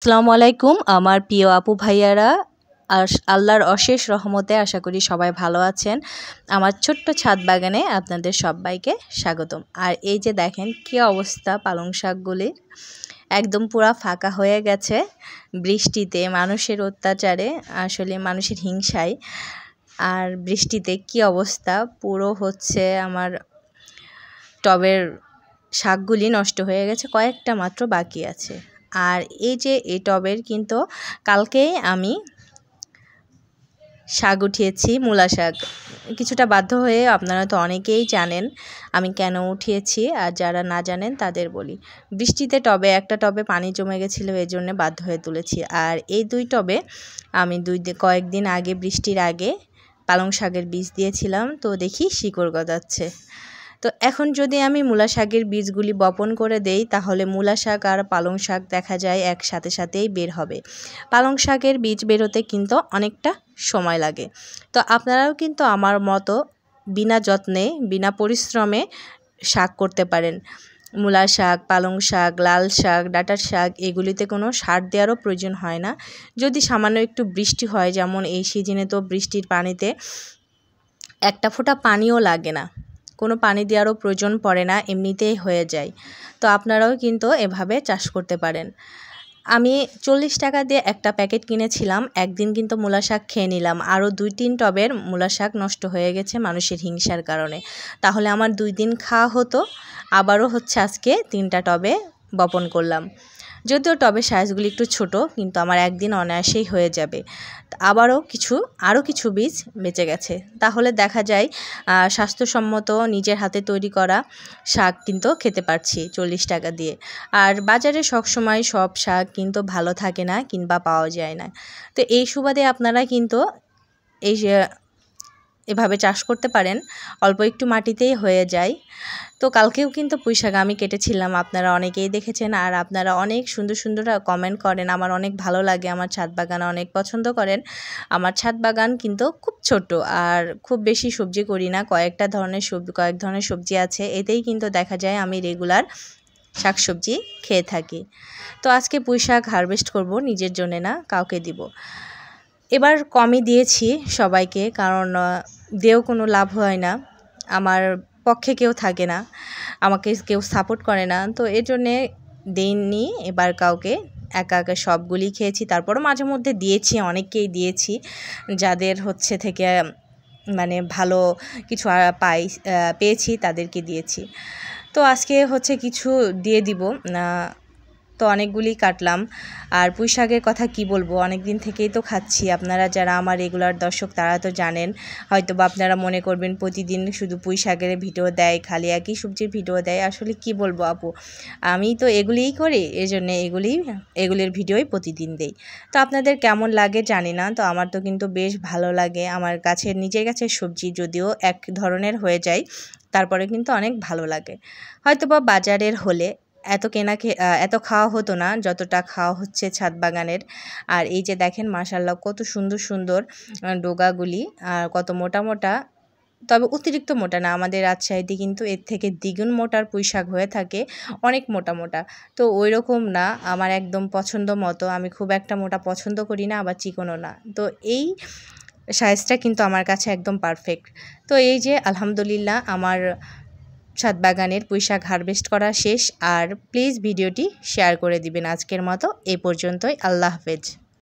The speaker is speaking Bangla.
আসসালামু আলাইকুম আমার প্রিয় আপু ভাইয়ারা। আল্লাহর অশেষ রহমতে আশা করি সবাই ভালো আছেন। আমার ছোট্ট ছাদ বাগানে আপনাদের সবাইকে স্বাগতম। আর এই যে দেখেন কি অবস্থা পালং শাকগুলির, একদম পুরা ফাঁকা হয়ে গেছে বৃষ্টিতে, মানুষের অত্যাচারে, আসলে মানুষের হিংসায়। আর বৃষ্টিতে কি অবস্থা, পুরো হচ্ছে আমার টবের শাকগুলি নষ্ট হয়ে গেছে, কয়েকটা মাত্র বাকি আছে। আর এই যে এই টবের কিন্তু কালকেই আমি শাক উঠিয়েছি, মূলা শাক। কিছুটা বাধ্য হয়ে, আপনারা তো অনেকেই জানেন আমি কেন উঠিয়েছি, আর যারা না জানেন তাদের বলি। বৃষ্টিতে একটা টবে পানি জমে গেছিলো, এই জন্যে বাধ্য হয়ে তুলেছি। আর এই দুই টবে আমি কয়েকদিন আগে, বৃষ্টির আগে পালং শাকের বীজ দিয়েছিলাম, তো দেখি শিকড় গজাচ্ছে। তো এখন যদি আমি মূলা শাকের বীজগুলি বপন করে দেই, তাহলে মূলা শাক আর পালং শাক দেখা যায় সাথেই বের হবে। পালং শাকের বীজ বেরোতে কিন্তু অনেকটা সময় লাগে। তো আপনারাও কিন্তু আমার মতো বিনা যত্নে, বিনা পরিশ্রমে শাক করতে পারেন। মূলা শাক, পালং শাক, লাল শাক, ডাঁটার শাক, এগুলিতে কোনো সার দেওয়ারও প্রয়োজন হয় না। যদি সামান্য একটু বৃষ্টি হয়, যেমন এই সিজনে তো বৃষ্টির পানিতে একটা ফোঁটা পানিও লাগে না, কোনো পানি দেওয়ারও প্রয়োজন পড়ে না, এমনিতেই হয়ে যায়। তো আপনারাও কিন্তু এভাবে চাষ করতে পারেন। আমি 40 টাকা দিয়ে একটা প্যাকেট কিনেছিলাম, একদিন কিন্তু মূলা শাক খেয়ে নিলাম। আরও 2-3 টবের মূলা শাক নষ্ট হয়ে গেছে মানুষের হিংসার কারণে। তাহলে আমার 2 দিন খাওয়া হতো। আবারও হচ্ছে আজকে 3টা টবে বপন করলাম। যদিও টবের সাইজগুলি একটু ছোট, কিন্তু আমার একদিন অনায়াসেই হয়ে যাবে। আরও কিছু বীজ বেঁচে গেছে। তাহলে দেখা যায় স্বাস্থ্যসম্মত নিজের হাতে তৈরি করা শাক কিন্তু খেতে পারছি 40 টাকা দিয়ে। আর বাজারে সবসময় সব শাক কিন্তু ভালো থাকে না, কিংবা পাওয়া যায় না। তো এই সুবাদে আপনারা কিন্তু এভাবে চাষ করতে পারেন, অল্প একটু মাটিতেই হয়ে যায়। তো কালকেও কিন্তু পুঁই শাক আমি কেটেছিলাম, আপনারা অনেকেই দেখেছেন। আর আপনারা অনেক সুন্দর সুন্দর কমেন্ট করেন, আমার অনেক ভালো লাগে। আমার ছাদ বাগান অনেক পছন্দ করেন। আমার ছাদ বাগান কিন্তু খুব ছোট, আর খুব বেশি সবজি করি না, কয়েক ধরনের সবজি আছে। এতেই কিন্তু দেখা যায় আমি রেগুলার শাকসবজি খেয়ে থাকি। তো আজকে পুঁই শাক হারভেস্ট করব, নিজের জন্য না, কাউকে দিব। এবার কমই দিয়েছি সবাইকে, কারণ দিয়েও কোনো লাভ হয় না, আমার পক্ষে কেউ থাকে না, আমাকে কেউ সাপোর্ট করে না। তো এর জন্যে দেইনি এবার কাউকে, একা একা সবগুলি খেয়েছি। তারপরও মাঝে মধ্যে দিয়েছি, অনেককেই দিয়েছি, যাদের হচ্ছে থেকে মানে ভালো কিছু পেয়েছি তাদেরকে দিয়েছি। তো আজকে হচ্ছে কিছু দিয়ে দিব। তো অনেকগুলি কাটলাম। আর পুঁই শাকের কথা কি বলবো, অনেক দিন থেকেই তো খাচ্ছি। আপনারা যারা আমার রেগুলার দর্শক তারা তো জানেন। হয়তো বা আপনারা মনে করবেন প্রতিদিন শুধু পুঁই শাকের ভিডিও দেয়, খালি একই সবজির ভিডিও দেয়। আসলে কি বলবো আপু, আমি তো এগুলিই করি, এজন্য এগুলির ভিডিওই প্রতিদিন দেই। তো আপনাদের কেমন লাগে জানি না, তো আমার তো কিন্তু বেশ ভালো লাগে। আমার নিজের কাছের সবজি যদিও এক ধরনের হয়ে যায়, তারপরে কিন্তু অনেক ভালো লাগে। হয়তো বা বাজারের হলে এত খাওয়া হতো না যতটা খাওয়া হচ্ছে ছাদ বাগানের। আর এই যে দেখেন মাশাআল্লাহ কত সুন্দর সুন্দর ডোগাগুলি, আর কত মোটা মোটা, তবে অতিরিক্ত মোটা না। আমাদের রাজশাহীতে কিন্তু এর থেকে দ্বিগুণ মোটার পুঁই শাক হয়ে থাকে, অনেক মোটা মোটা। তো ওই রকম না, আমার একদম পছন্দ মতো। আমি খুব একটা মোটা পছন্দ করি না, আবার চিকনও না। তো এই সাইজটা কিন্তু আমার কাছে একদম পারফেক্ট। তো এই যে আলহামদুলিল্লাহ আমার ছাদ বাগানের পুঁই শাক হারভেস্ট করা শেষ। আর প্লিজ ভিডিওটি শেয়ার করে দিবেন। আজকের মতো এ পর্যন্তই, আল্লাহ হাফেজ।